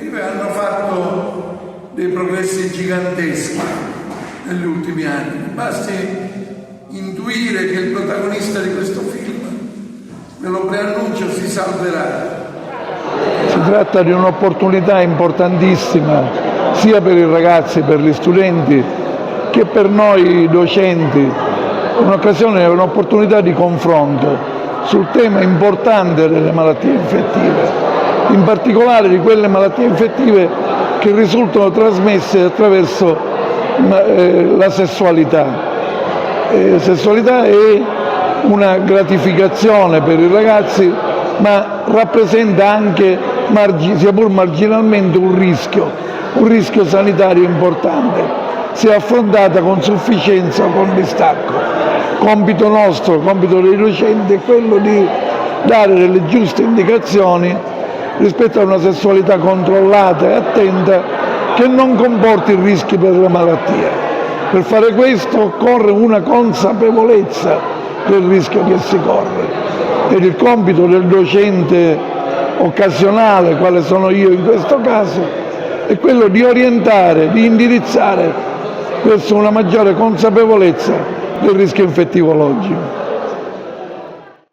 infettive hanno fatto dei progressi giganteschi negli ultimi anni. Basti intuire che il protagonista di questo film, ve lo preannuncio, si salverà. Si tratta di un'opportunità importantissima sia per i ragazzi, per gli studenti, che per noi docenti, un'occasione, un'opportunità di confronto sul tema importante delle malattie infettive, in particolare di quelle malattie infettive che risultano trasmesse attraverso la sessualità. Sessualità è una gratificazione per i ragazzi, ma rappresenta anche, sia pur marginalmente, un rischio sanitario importante, se affrontata con sufficienza o con distacco. Compito nostro, compito dei docenti, è quello di dare delle giuste indicazioni rispetto a una sessualità controllata e attenta che non comporti rischi per la malattia. Per fare questo occorre una consapevolezza del rischio che si corre. Ed il compito del docente occasionale, quale sono io in questo caso, è quello di orientare, di indirizzare verso una maggiore consapevolezza del rischio infettivologico.